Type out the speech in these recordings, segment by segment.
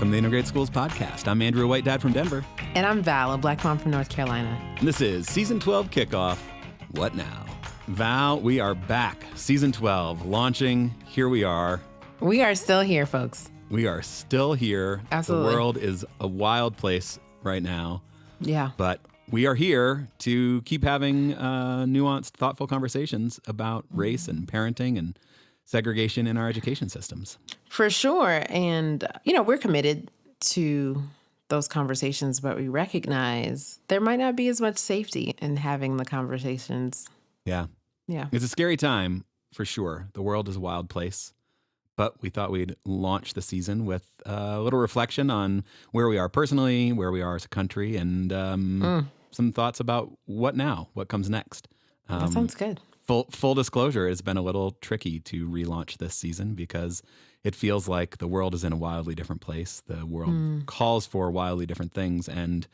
Welcome to the Integrated Schools Podcast. I'm Andrew, a white dad from Denver. And I'm Val, a black mom from North Carolina. And this is Season 12 Kickoff. What now? Val, we are back. Season 12, launching. Here we are. We are still here, folks. We are still here. Absolutely. The world is a wild place right now. Yeah. But we are here to keep having nuanced, thoughtful conversations about race and parenting and segregation in our education systems. For sure. And, we're committed to those conversations, but we recognize there might not be as much safety in having the conversations. Yeah. Yeah. It's a scary time, for sure. The world is a wild place. But we thought we'd launch the season with a little reflection on where we are personally, where we are as a country, and some thoughts about what now, what comes next. That sounds good. Full disclosure, it's been a little tricky to relaunch this season because it feels like the world is in a wildly different place. The world calls for wildly different things. And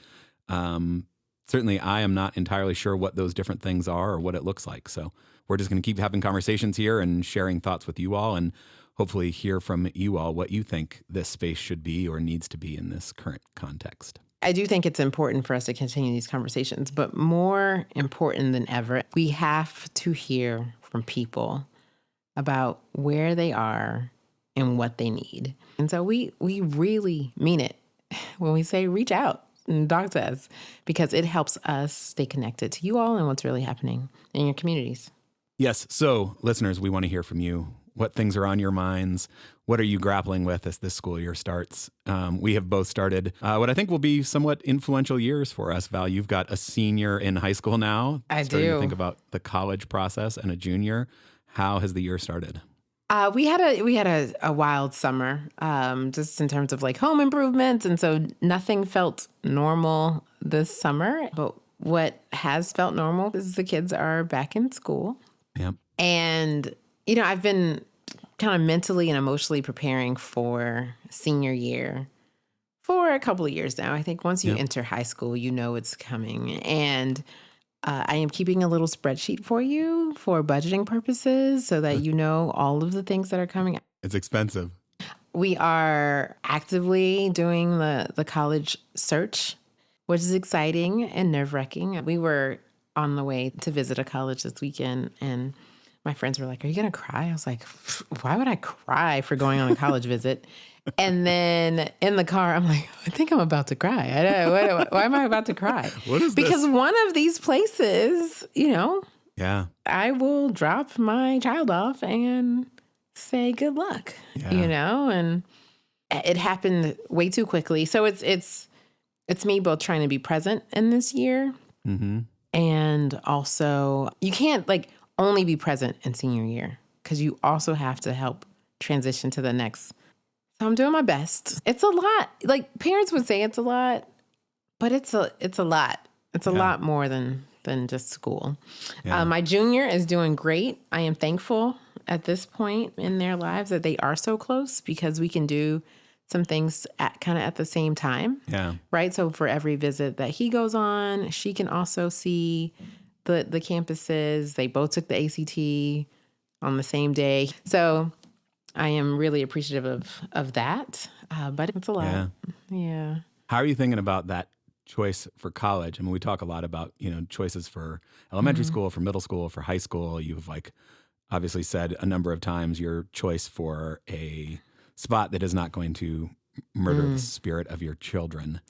certainly I am not entirely sure what those different things are or what it looks like. So we're just going to keep having conversations here and sharing thoughts with you all and hopefully hear from you all what you think this space should be or needs to be in this current context. I do think it's important for us to continue these conversations, but more important than ever, we have to hear from people about where they are and what they need. And so we really mean it when we say reach out and talk to us, because it helps us stay connected to you all and what's really happening in your communities. Yes. So listeners, we want to hear from you. What things are on your minds? What are you grappling with as this school year starts? We have both started what I think will be somewhat influential years for us. Val, you've got a senior in high school now. I starting do. to think about the college process and a junior. How has the year started? We had a wild summer, just in terms of like home improvements, and so nothing felt normal this summer. But what has felt normal is the kids are back in school. Yep. And I've been kind of mentally and emotionally preparing for senior year for a couple of years now. I think once you enter high school, you know it's coming. And I am keeping a little spreadsheet for you for budgeting purposes so that you know all of the things that are coming. It's expensive. We are actively doing the college search, which is exciting and nerve-wracking. We were on the way to visit a college this weekend, and my friends were like, "Are you going to cry?" I was like, "Why would I cry for going on a college visit?" And then in the car, I'm like, "I think I'm about to cry. Why am I about to cry?" What is because this? one of these places, Yeah. I will drop my child off and say good luck, and it happened way too quickly. So it's me both trying to be present in this year, and also you can't only be present in senior year because you also have to help transition to the next. So I'm doing my best. It's a lot. Parents would say it's a lot, but it's a lot. It's a lot more than just school. Yeah. My junior is doing great. I am thankful at this point in their lives that they are so close because we can do some things at the same time. Yeah. Right. So for every visit that he goes on, she can also see the campuses. They both took the ACT on the same day. So I am really appreciative of that. But it's a lot. Yeah. How are you thinking about that choice for college? I mean, we talk a lot about, choices for elementary school, for middle school, for high school. You've obviously said a number of times your choice for a spot that is not going to murder the spirit of your children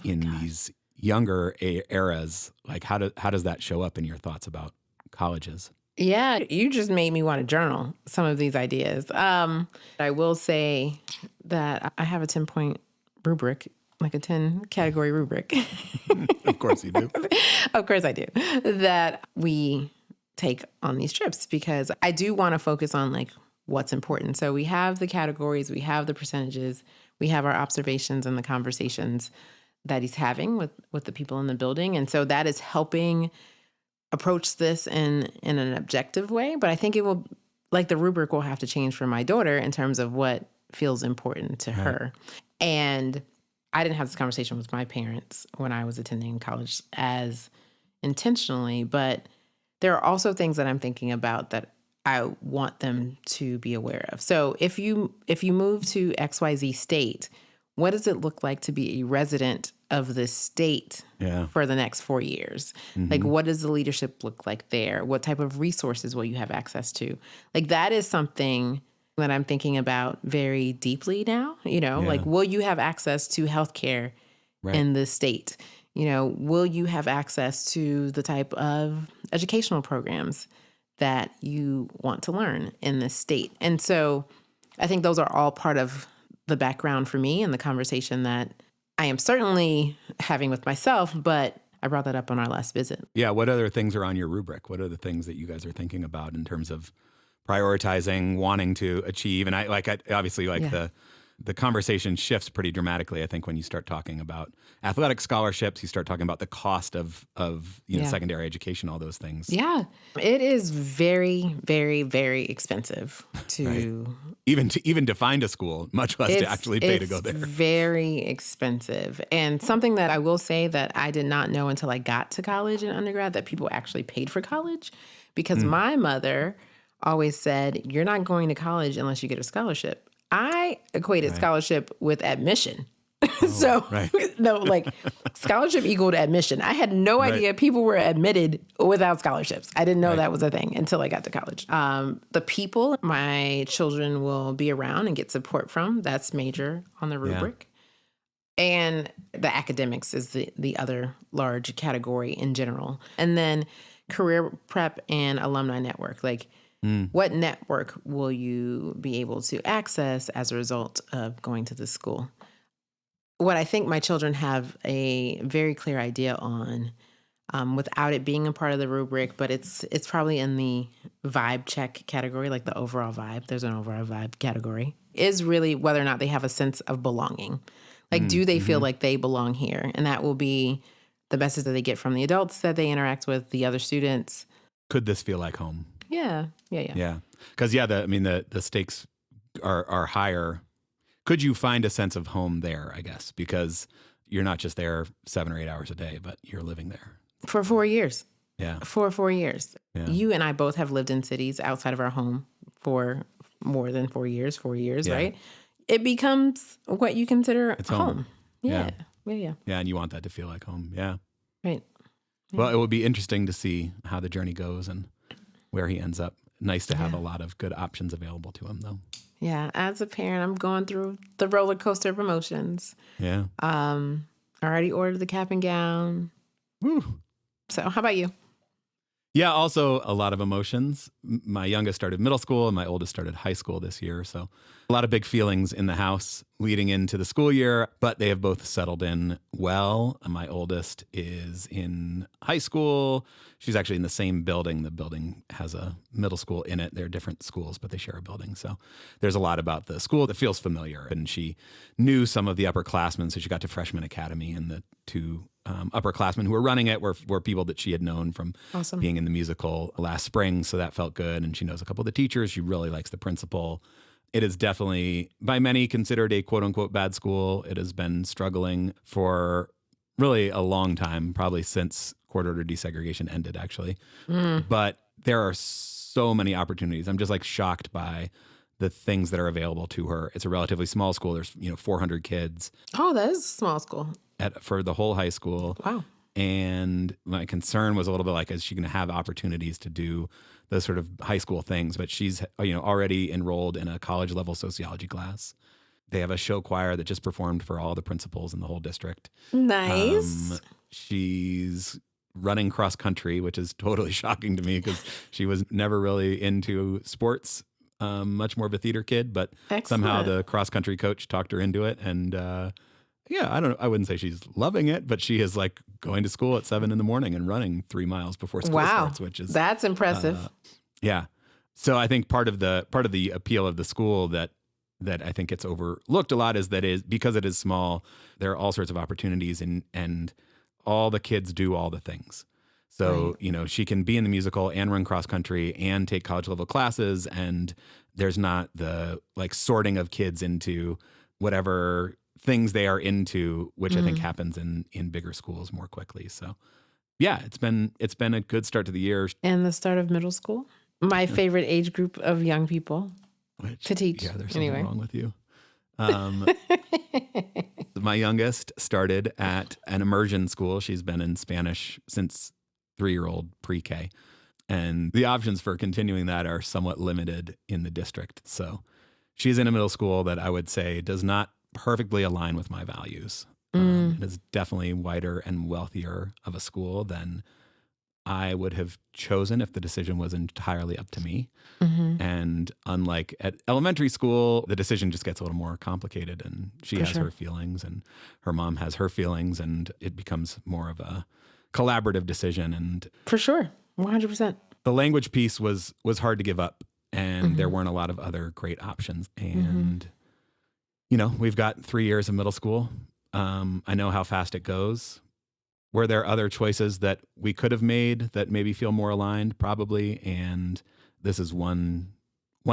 these younger eras. How does that show up in your thoughts about colleges? Yeah, you just made me want to journal some of these ideas. I will say that I have a 10-point rubric, like a 10-category rubric. Of course you do. Of course I do. That we take on these trips because I do want to focus on what's important. So we have the categories, we have the percentages, we have our observations and the conversations that he's having with the people in the building. And so that is helping approach this in an objective way. But I think it will, the rubric will have to change for my daughter in terms of what feels important to her. And I didn't have this conversation with my parents when I was attending college as intentionally, but there are also things that I'm thinking about that I want them to be aware of. So if you move to XYZ state, what does it look like to be a resident of this state for the next 4 years? Like, what does the leadership look like there? What type of resources will you have access to? Like, that is something that I'm thinking about very deeply now. Like, will you have access to healthcare in this state? Will you have access to the type of educational programs that you want to learn in this state? And so I think those are all part of the background for me and the conversation that I am certainly having with myself, but I brought that up on our last visit. Yeah. What other things are on your rubric? What are the things that you guys are thinking about in terms of prioritizing, wanting to achieve? And obviously the conversation shifts pretty dramatically, I think, when you start talking about athletic scholarships, you start talking about the cost of secondary education, all those things. Yeah. It is very, very, very expensive to even to find a school, much less to actually pay to go there. It's very expensive. And something that I will say that I did not know until I got to college and undergrad, that people actually paid for college, because my mother always said, you're not going to college unless you get a scholarship. I equated scholarship with admission. No, like scholarship equaled admission. I had no idea people were admitted without scholarships. I didn't know that was a thing until I got to college. The people my children will be around and get support from, that's major on the rubric. And the academics is the other large category in general. And then career prep and alumni network. Like, what network will you be able to access as a result of going to this school? What I think my children have a very clear idea on, without it being a part of the rubric, but it's probably in the vibe check category, like the overall vibe. There's an overall vibe category, is really whether or not they have a sense of belonging. Like, do they feel like they belong here? And that will be the message that they get from the adults that they interact with, the other students. Could this feel like home? Yeah. Because the stakes are higher. Could you find a sense of home there, I guess, because you're not just there 7 or 8 hours a day, but you're living there for 4 years. Yeah. For 4 years. Yeah. You and I both have lived in cities outside of our home for more than 4 years, right? It becomes what you consider home. Yeah. Yeah. And you want that to feel like home. Yeah. Right. Yeah. Well, it would be interesting to see how the journey goes and where he ends up. Nice to have a lot of good options available to him, though. Yeah. As a parent, I'm going through the roller coaster of emotions. Yeah. Already ordered the cap and gown. Woo. So how about you? Yeah, also a lot of emotions. My youngest started middle school and my oldest started high school this year. So a lot of big feelings in the house leading into the school year, but they have both settled in well. My oldest is in high school. She's actually in the same building. The building has a middle school in it. They're different schools, but they share a building. So there's a lot about the school that feels familiar. And she knew some of the upperclassmen, so she got to freshman academy, and the two upperclassmen who were running it were people that she had known from being in the musical last spring. So that felt good. And she knows a couple of the teachers. She really likes the principal. It is definitely, by many, considered a quote unquote bad school. It has been struggling for really a long time, probably since court order desegregation ended, actually. But there are so many opportunities. I'm just like shocked by the things that are available to her. It's a relatively small school. There's 400 kids. Oh, that is a small school. For the whole high school. Wow. And my concern was a little bit like, is she going to have opportunities to do those sort of high school things? But she's already enrolled in a college level sociology class. They have a show choir that just performed for all the principals in the whole district. Nice. She's running cross country, which is totally shocking to me because she was never really into sports. Much more of a theater kid, but somehow the cross country coach talked her into it. And I wouldn't say she's loving it, but she is like going to school at 7 a.m. and running 3 miles before school starts, which is that's impressive. Yeah. So I think part of the appeal of the school that I think gets overlooked a lot is because it is small, there are all sorts of opportunities and all the kids do all the things. So, she can be in the musical and run cross country and take college level classes, and there's not the like sorting of kids into whatever things they are into, which I think happens in bigger schools more quickly. So yeah, it's been a good start to the year. And the start of middle school, my favorite age group of young people to teach. Yeah, there's something wrong with you. My youngest started at an immersion school. She's been in Spanish since 3-year-old pre-K. And the options for continuing that are somewhat limited in the district. So she's in a middle school that I would say does not perfectly align with my values. It is definitely wider and wealthier of a school than I would have chosen if the decision was entirely up to me. And unlike at elementary school, the decision just gets a little more complicated, and she has her feelings and her mom has her feelings, and it becomes more of a collaborative decision. And For sure. 100%. the language piece was hard to give up, and there weren't a lot of other great options. And, we've got 3 years of middle school. I know how fast it goes. Were there other choices that we could have made that maybe feel more aligned? Probably. And this is one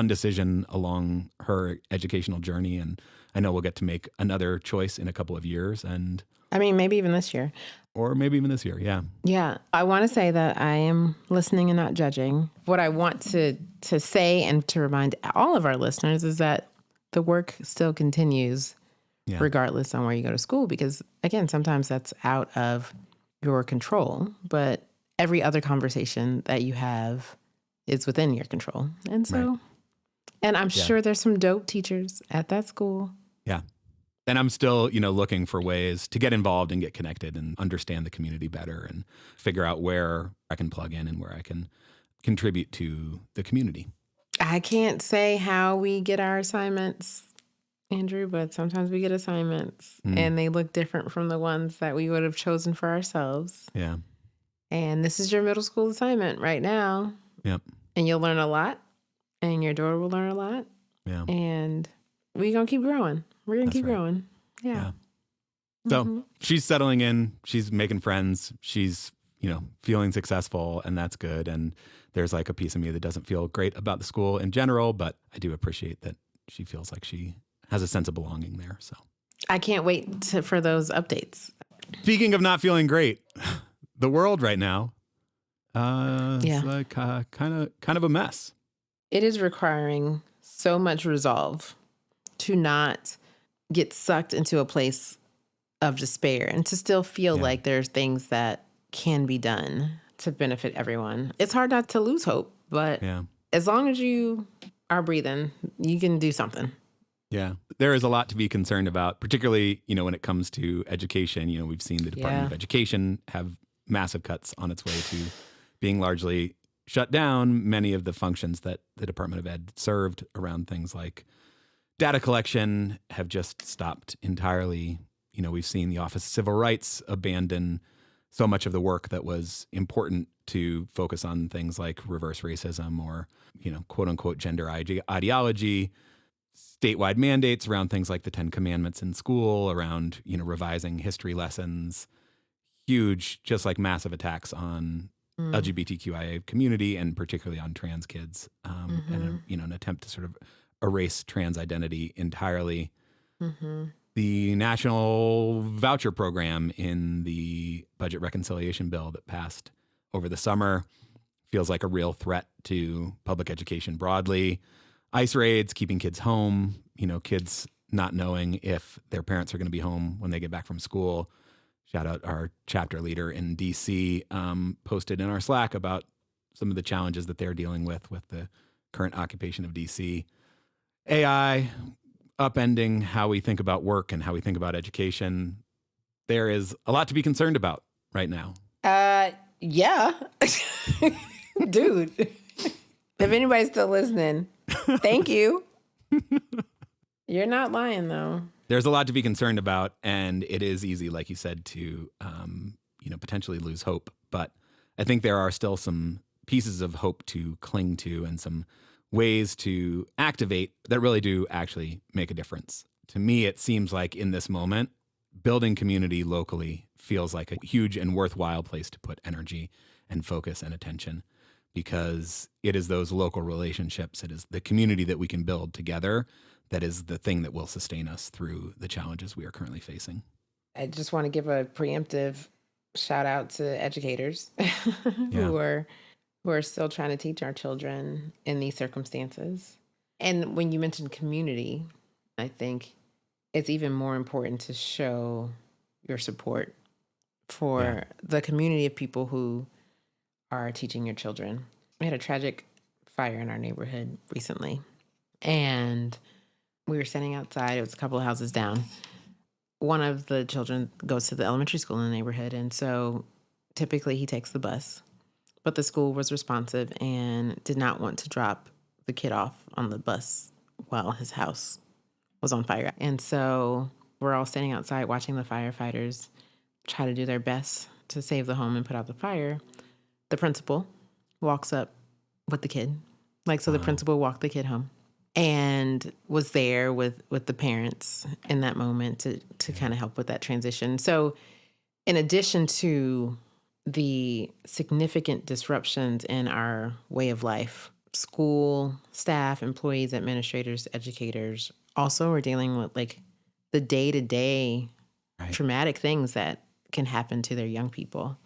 decision along her educational journey. And I know we'll get to make another choice in a couple of years. And I mean, maybe even this year. Or maybe even this year. Yeah. Yeah. I want to say that I am listening and not judging. What I want to say and to remind all of our listeners is that the work still continues regardless on where you go to school, because again, sometimes that's out of your control, but every other conversation that you have is within your control. And so, and I'm sure there's some dope teachers at that school. Yeah. And I'm still, looking for ways to get involved and get connected and understand the community better and figure out where I can plug in and where I can contribute to the community. I can't say how we get our assignments, Andrew, but sometimes we get assignments and they look different from the ones that we would have chosen for ourselves. Yeah. And this is your middle school assignment right now. Yep. And you'll learn a lot, and your daughter will learn a lot. Yeah. And we're going to keep growing. We're going to keep growing. Yeah. So she's settling in. She's making friends. She's, feeling successful, and that's good. And there's like a piece of me that doesn't feel great about the school in general, but I do appreciate that she feels like she has a sense of belonging there. So I can't wait for those updates. Speaking of not feeling great, the world right now is like kind of a mess. It is requiring so much resolve to not get sucked into a place of despair and to still feel like there's things that can be done to benefit everyone. It's hard not to lose hope, but as long as you are breathing, you can do something. Yeah. There is a lot to be concerned about, particularly, when it comes to education. We've seen the Department of Education have massive cuts on its way to being largely shut down. Many of the functions that the Department of Ed served around things like data collection have just stopped entirely. We've seen the Office of Civil Rights abandon so much of the work that was important to focus on things like reverse racism or, quote unquote, gender ideology, statewide mandates around things like the 10 Commandments in school, around, revising history lessons, huge, just like massive attacks on LGBTQIA community and particularly on trans kids, and an attempt to sort of erase trans identity entirely. The national voucher program in the budget reconciliation bill that passed over the summer feels like a real threat to public education broadly. ICE raids, keeping kids home, kids not knowing if their parents are going to be home when they get back from school. Shout out our chapter leader in DC, posted in our Slack about some of the challenges that they're dealing with the current occupation of DC. AI upending how we think about work and how we think about education. There is a lot to be concerned about right now. Yeah. Dude, if anybody's still listening, thank you. You're not lying, though. There's a lot to be concerned about, and it is easy, like you said, to potentially lose hope. But I think there are still some pieces of hope to cling to and some ways to activate that really do actually make a difference. To me, it seems like in this moment, building community locally feels like a huge and worthwhile place to put energy and focus and attention, because it is those local relationships, it is the community that we can build together that is the thing that will sustain us through the challenges we are currently facing. I just want to give a preemptive shout out to educators who are still trying to teach our children in these circumstances. And when you mentioned community, I think it's even more important to show your support for Yeah. the community of people who are teaching your children. We had a tragic fire in our neighborhood recently, and we were standing outside. It was a couple of houses down. One of the children goes to the elementary school in the neighborhood, and so typically he takes the bus. But the school was responsive and did not want to drop the kid off on the bus while his house was on fire. And so we're all standing outside watching the firefighters try to do their best to save the home and put out the fire. The principal walks up with the kid. The principal walked the kid home and was there with the parents in that moment to kind of help with that transition. So in addition to the significant disruptions in our way of life, school, staff, employees, administrators, educators also are dealing with the day-to-day traumatic things that can happen to their young people.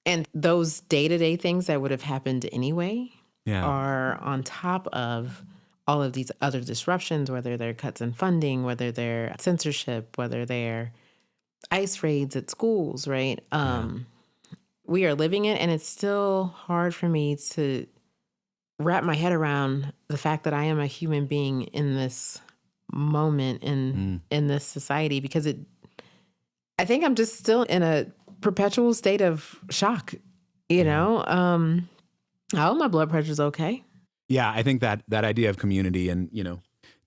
And those day-to-day things that would have happened anyway are on top of all of these other disruptions, whether they're cuts in funding, whether they're censorship, whether they're ICE raids at schools, right? We are living it, and it's still hard for me to wrap my head around the fact that I am a human being in this moment in this society, because I think I'm just still in a perpetual state of shock, you know? I hope my blood pressure's okay. Yeah, I think that idea of community and,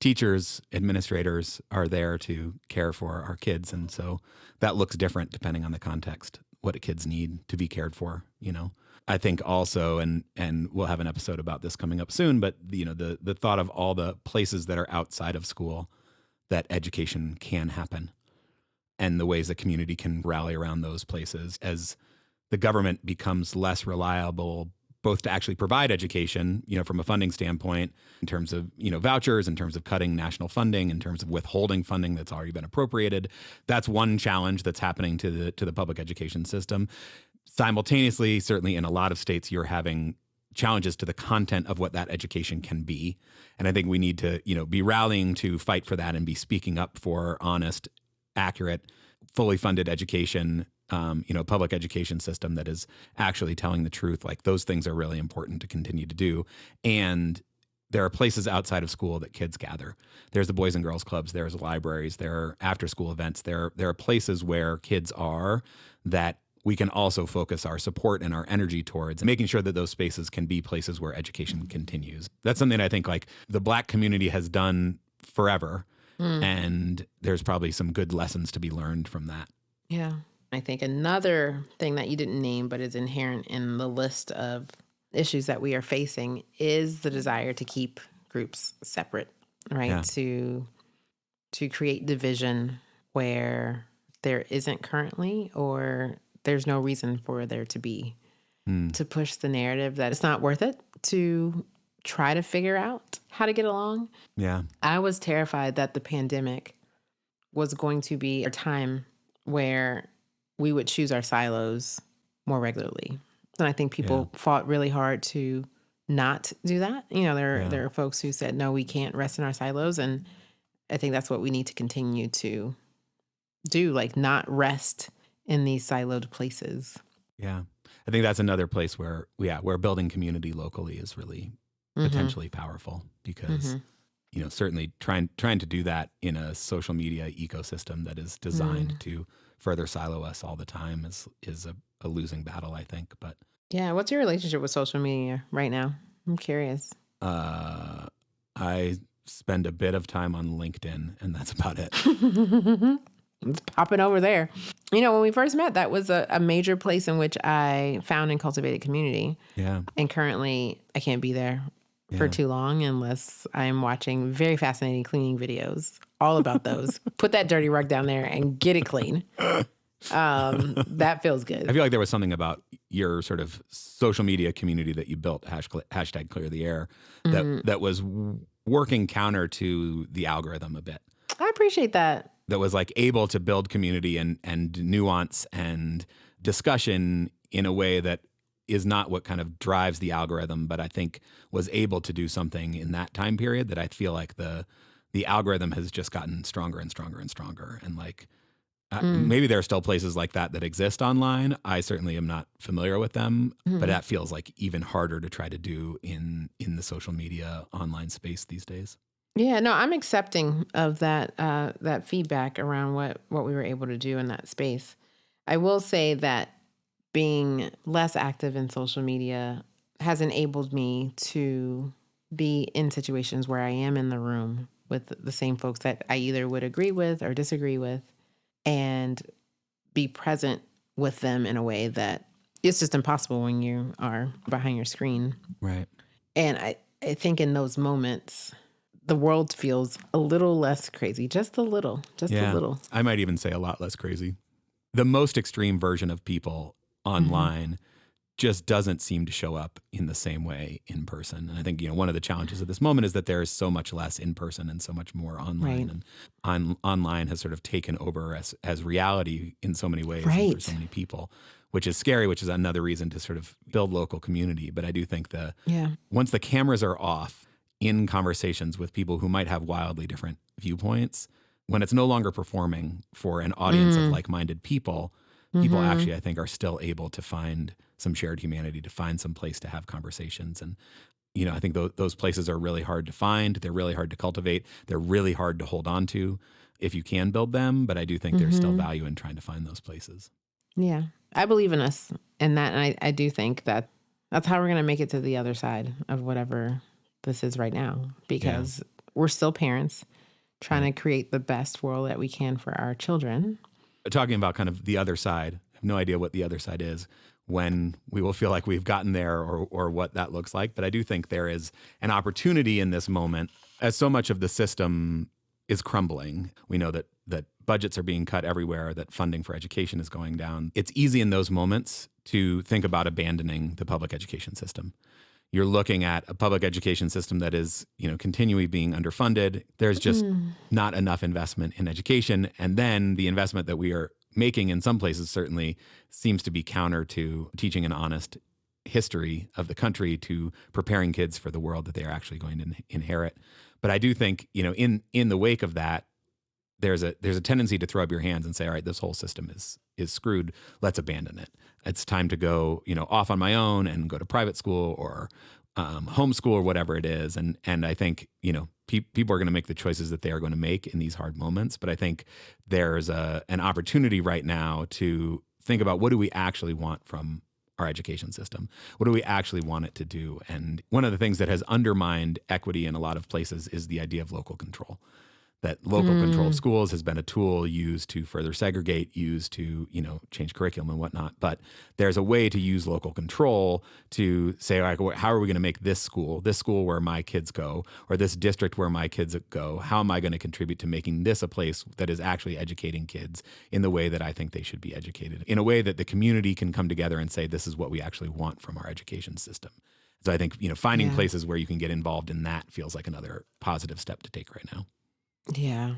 teachers, administrators are there to care for our kids. And so that looks different depending on the context, what kids need to be cared for, I think also, and we'll have an episode about this coming up soon, but the thought of all the places that are outside of school that education can happen and the ways that community can rally around those places as the government becomes less reliable, both to actually provide education, from a funding standpoint, in terms of, vouchers, in terms of cutting national funding, in terms of withholding funding that's already been appropriated. That's one challenge that's happening to the public education system. Simultaneously, certainly in a lot of states, you're having challenges to the content of what that education can be. And I think we need to, be rallying to fight for that and be speaking up for honest, accurate, fully funded education, public education system that is actually telling the truth. Like, those things are really important to continue to do. And there are places outside of school that kids gather. There's the Boys and Girls Clubs, there's libraries, there are after school events, there are places where kids are that we can also focus our support and our energy towards making sure that those spaces can be places where education continues. That's something I think the Black community has done forever. And there's probably some good lessons to be learned from that. Yeah. I think another thing that you didn't name, but is inherent in the list of issues that we are facing, is the desire to keep groups separate, right? Yeah. To create division where there isn't currently, or there's no reason for there to be, to push the narrative that it's not worth it to try to figure out how to get along. Yeah. I was terrified that the pandemic was going to be a time where we would choose our silos more regularly. And I think people fought really hard to not do that. There are folks who said, no, we can't rest in our silos. And I think that's what we need to continue to do, not rest in these siloed places. Yeah. I think that's another place where building community locally is really potentially powerful, because certainly trying to do that in a social media ecosystem that is designed to further silo us all the time is a losing battle, I think. But yeah, what's your relationship with social media right now? I'm curious. I spend a bit of time on LinkedIn, and that's about it. It's popping over there. When we first met, that was a major place in which I found and cultivated community. Yeah. And currently, I can't be there for too long unless I'm watching very fascinating cleaning videos all about those. Put that dirty rug down there and get it clean. That feels good. I feel like there was something about your sort of social media community that you built, hashtag clear the air, that was working counter to the algorithm a bit. I appreciate that. That was able to build community and nuance and discussion in a way that is not what kind of drives the algorithm, but I think was able to do something in that time period that I feel like the the algorithm has just gotten stronger and stronger and stronger. And like, Mm. maybe there are still places like that exist online. I certainly am not familiar with them, but that feels like even harder to try to do in the social media online space these days. Yeah, no, I'm accepting of that feedback around what we were able to do in that space. I will say that being less active in social media has enabled me to be in situations where I am in the room with the same folks that I either would agree with or disagree with, and be present with them in a way that it's just impossible when you are behind your screen. Right. And I think in those moments, the world feels a little less crazy, just a little, just a Yeah. little. I might even say a lot less crazy. The most extreme version of people Mm-hmm. online just doesn't seem to show up in the same way in person. And I think, one of the challenges of this moment is that there is so much less in person and so much more online. Right. And online has sort of taken over as reality in so many ways and for so Right. many people, which is scary, which is another reason to sort of build local community. But I do think Yeah. once the cameras are off in conversations with people who might have wildly different viewpoints, when it's no longer performing for an audience of like-minded people, people Mm-hmm. actually, I think, are still able to find some shared humanity, to find some place to have conversations. And, I think those places are really hard to find. They're really hard to cultivate. They're really hard to hold on to if you can build them. But I do think there's still Mm-hmm. value in trying to find those places. Yeah. I believe in us in that. And I do think that that's how we're going to make it to the other side of whatever this is right now, because we're still parents trying Right. to create the best world that we can for our children. Talking about kind of the other side, I have no idea what the other side is, when we will feel like we've gotten there, or what that looks like. But I do think there is an opportunity in this moment, as so much of the system is crumbling. We know that budgets are being cut everywhere, that funding for education is going down. It's easy in those moments to think about abandoning the public education system. You're looking at a public education system that is, continually being underfunded. There's just not enough investment in education. And then the investment that we are making in some places certainly seems to be counter to teaching an honest history of the country, to preparing kids for the world that they are actually going to inherit. But I do think, in the wake of that, there's a tendency to throw up your hands and say, all right, this whole system is screwed. Let's abandon it. It's time to go, off on my own and go to private school or homeschool or whatever it is. And I think, people are going to make the choices that they are going to make in these hard moments. But I think there's an opportunity right now to think about, what do we actually want from our education system? What do we actually want it to do? And one of the things that has undermined equity in a lot of places is the idea of local control. That local control of schools has been a tool used to further segregate, used to, change curriculum and whatnot. But there's a way to use local control to say, like, how are we going to make this school where my kids go, or this district where my kids go, how am I going to contribute to making this a place that is actually educating kids in the way that I think they should be educated, in a way that the community can come together and say, this is what we actually want from our education system. So I think, finding Yeah. places where you can get involved in that feels like another positive step to take right now. Yeah.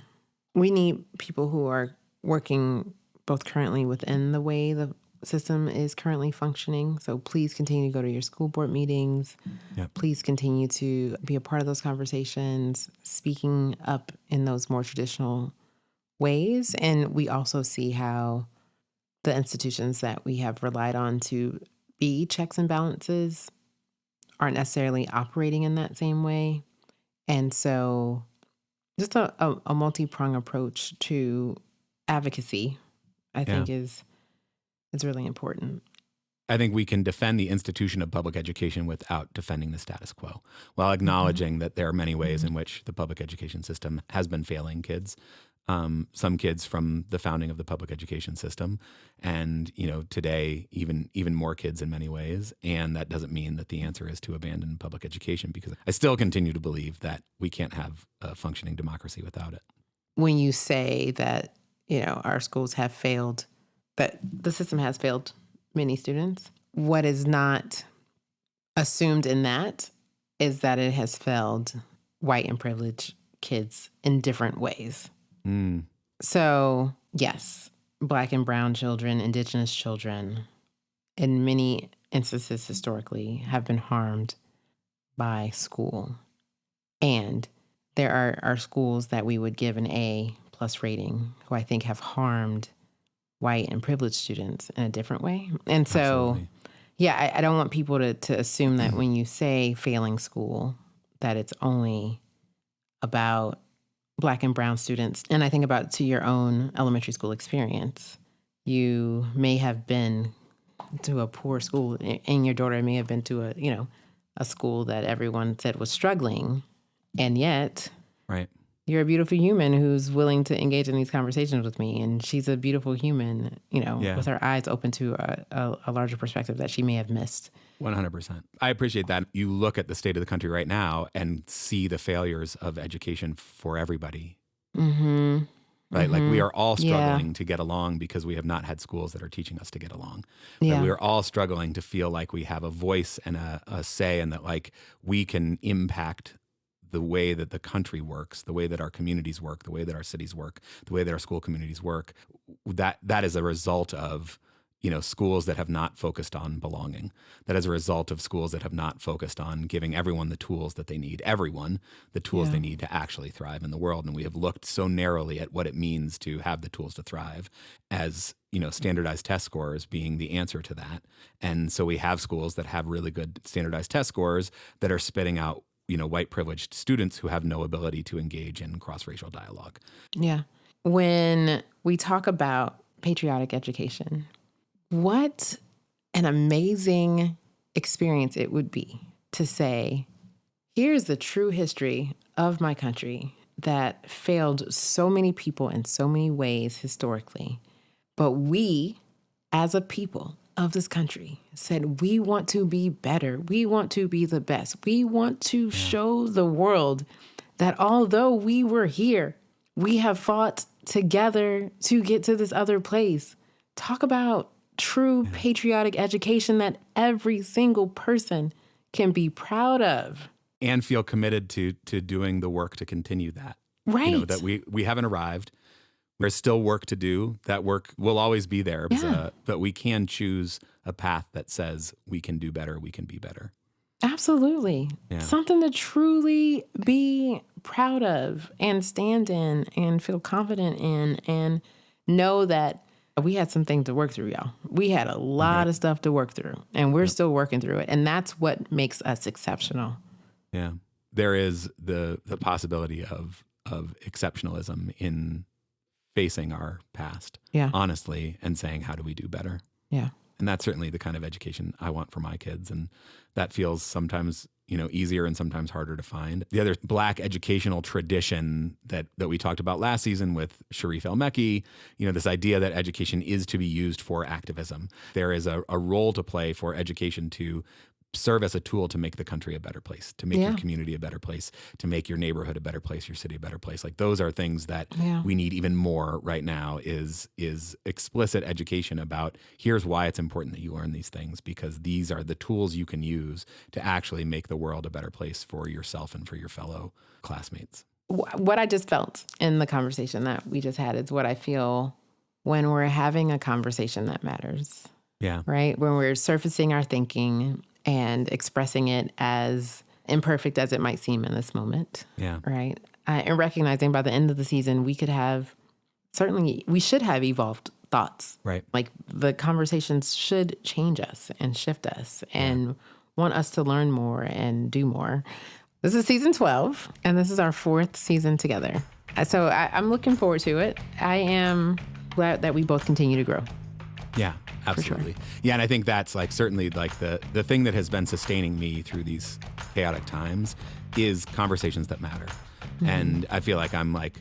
We need people who are working both currently within the way the system is currently functioning. So please continue to go to your school board meetings. Yep. Please continue to be a part of those conversations, speaking up in those more traditional ways. And we also see how the institutions that we have relied on to be checks and balances aren't necessarily operating in that same way. And so just a multi-pronged approach to advocacy, I think, is really important. I think we can defend the institution of public education without defending the status quo, while acknowledging that there are many ways in which the public education system has been failing kids. Some kids from the founding of the public education system, and today even more kids in many ways. And that doesn't mean that the answer is to abandon public education, because I still continue to believe that we can't have a functioning democracy without it. When you say that our schools have failed, that the system has failed many students, what is not assumed in that is that it has failed white and privileged kids in different ways. So, yes, Black and brown children, Indigenous children, in many instances historically, have been harmed by school. And there are schools that we would give an A+ rating who I think have harmed white and privileged students in a different way. And so, Absolutely. yeah, I don't want people to assume that when you say failing school, that it's only about Black and brown students. And I think about to your own elementary school experience. You may have been to a poor school, and your daughter may have been to a school that everyone said was struggling, and yet Right. you're a beautiful human who's willing to engage in these conversations with me, and she's a beautiful human, Yeah. with her eyes open to a larger perspective that she may have missed. 100%. I appreciate that. You look at the state of the country right now and see the failures of education for everybody. Mm-hmm. Right? Like we are all Yeah. struggling to get along because we have not had schools that are teaching us to get along. Yeah. That we are all struggling to feel like we have a voice and a say, and that like we can impact the way that the country works, the way that our communities work, the way that our cities work, the way that our school communities work. That is a result of schools that have not focused on belonging. That is a result of schools that have not focused on giving everyone the tools that they need, everyone the tools they need to actually thrive in the world. And we have looked so narrowly at what it means to have the tools to thrive as, standardized test scores being the answer to that. And so we have schools that have really good standardized test scores that are spitting out, white privileged students who have no ability to engage in cross-racial dialogue. Yeah. When we talk about patriotic education, what an amazing experience it would be to say, here's the true history of my country that failed so many people in so many ways historically. But we, as a people of this country, said we want to be better. We want to be the best. We want to show the world that although we were here, we have fought together to get to this other place. Talk about true patriotic education that every single person can be proud of. And feel committed to doing the work to continue that. Right. That we haven't arrived. There's still work to do. That work will always be there. But we can choose a path that says we can do better, we can be better. Absolutely. Yeah. Something to truly be proud of and stand in and feel confident in and know that we had some things to work through, y'all. We had a lot of stuff to work through, and we're still working through it. And that's what makes us exceptional. Yeah. There is the possibility of exceptionalism in facing our past, honestly, and saying, how do we do better? Yeah. And that's certainly the kind of education I want for my kids. And that feels sometimes, easier and sometimes harder to find. The other Black educational tradition that we talked about last season with Sharif El-Mekki, this idea that education is to be used for activism. There is a role to play for education to serve as a tool to make the country a better place, to make your community a better place, to make your neighborhood a better place, your city a better place. Like those are things that we need even more right now is explicit education about here's why it's important that you learn these things, because these are the tools you can use to actually make the world a better place for yourself and for your fellow classmates. What I just felt in the conversation that we just had is what I feel when we're having a conversation that matters. Yeah. Right? When we're surfacing our thinking and expressing it as imperfect as it might seem in this moment. Yeah. Right? And recognizing by the end of the season, we should have evolved thoughts. Right. Like the conversations should change us and shift us and want us to learn more and do more. This is season 12, and this is our 4th season together. So I'm looking forward to it. I am glad that we both continue to grow. Yeah, absolutely. Sure. Yeah, and I think that's like certainly like the thing that has been sustaining me through these chaotic times is conversations that matter. Mm-hmm. And I feel like I'm like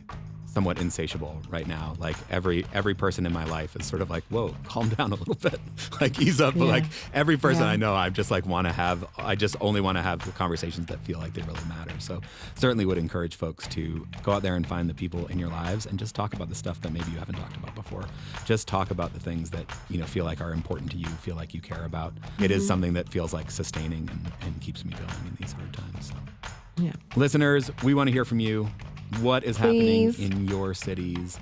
somewhat insatiable right now. Like every person in my life is sort of like, whoa, calm down a little bit. Like ease up. But like every person I know, I just like I just only want to have the conversations that feel like they really matter. So certainly would encourage folks to go out there and find the people in your lives and just talk about the stuff that maybe you haven't talked about before. Just talk about the things that, feel like are important to you, feel like you care about. Mm-hmm. It is something that feels like sustaining and keeps me going in these hard times. So. Yeah. Listeners, we want to hear from you. What is happening in your cities?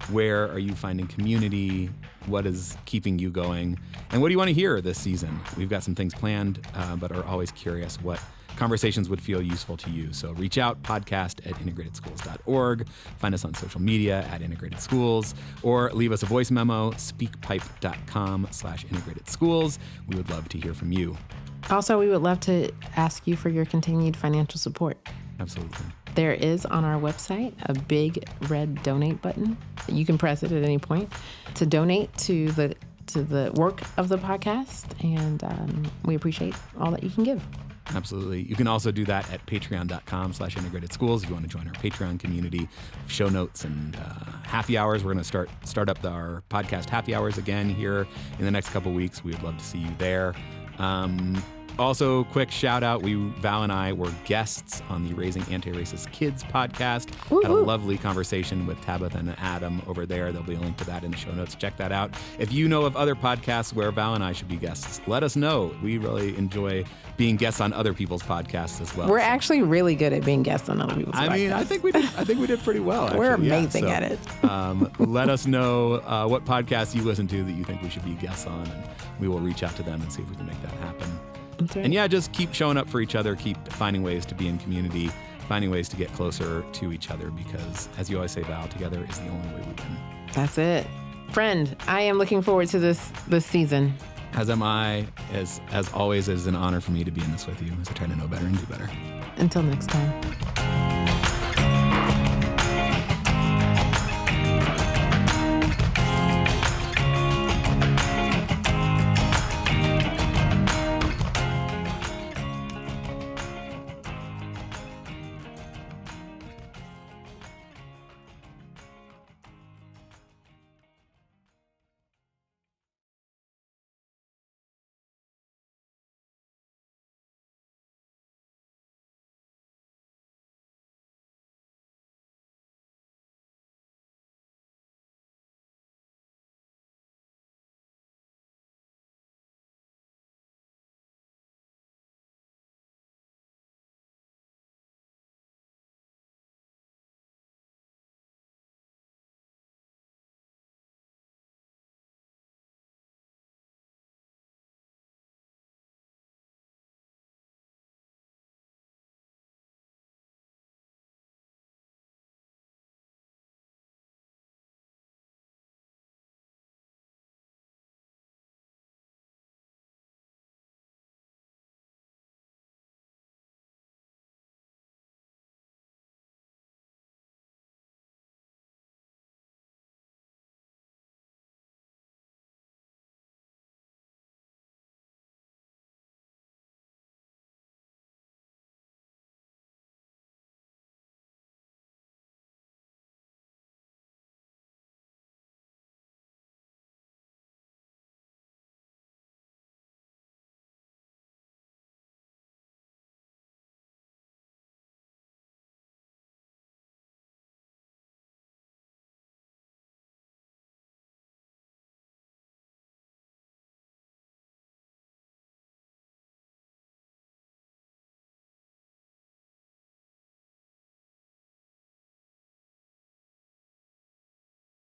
Where are you finding community? What is keeping you going? And what do you want to hear this season? We've got some things planned, but are always curious what conversations would feel useful to you. So reach out, podcast@integratedschools.org. Find us on social media @integratedschools, or leave us a voice memo, speakpipe.com/integratedschools. We would love to hear from you. Also, we would love to ask you for your continued financial support. Absolutely. There is on our website a big red donate button. You can press it at any point to donate to the work of the podcast, and we appreciate all that you can give. Absolutely. You can also do that at patreon.com/integratedschools if you want to join our Patreon community. Show notes and happy hours. We're going to start up our podcast happy hours again here in the next couple weeks. We would love to see you there. Also, quick shout out. Val and I were guests on the Raising Anti-Racist Kids podcast. Had a lovely conversation with Tabitha and Adam over there. There'll be a link to that in the show notes. Check that out. If you know of other podcasts where Val and I should be guests, let us know. We really enjoy being guests on other people's podcasts as well. We're actually really good at being guests on other people's podcasts. I mean, I think we did pretty well. Actually. We're amazing at it. Let us know what podcasts you listen to that you think we should be guests on, and we will reach out to them and see if we can make that happen. That's right. And yeah, just keep showing up for each other, keep finding ways to be in community, finding ways to get closer to each other, because as you always say, Val, together is the only way we can. That's it. Friend, I am looking forward to this season. As am I. As always, it is an honor for me to be in this with you as I try to know better and do better. Until next time.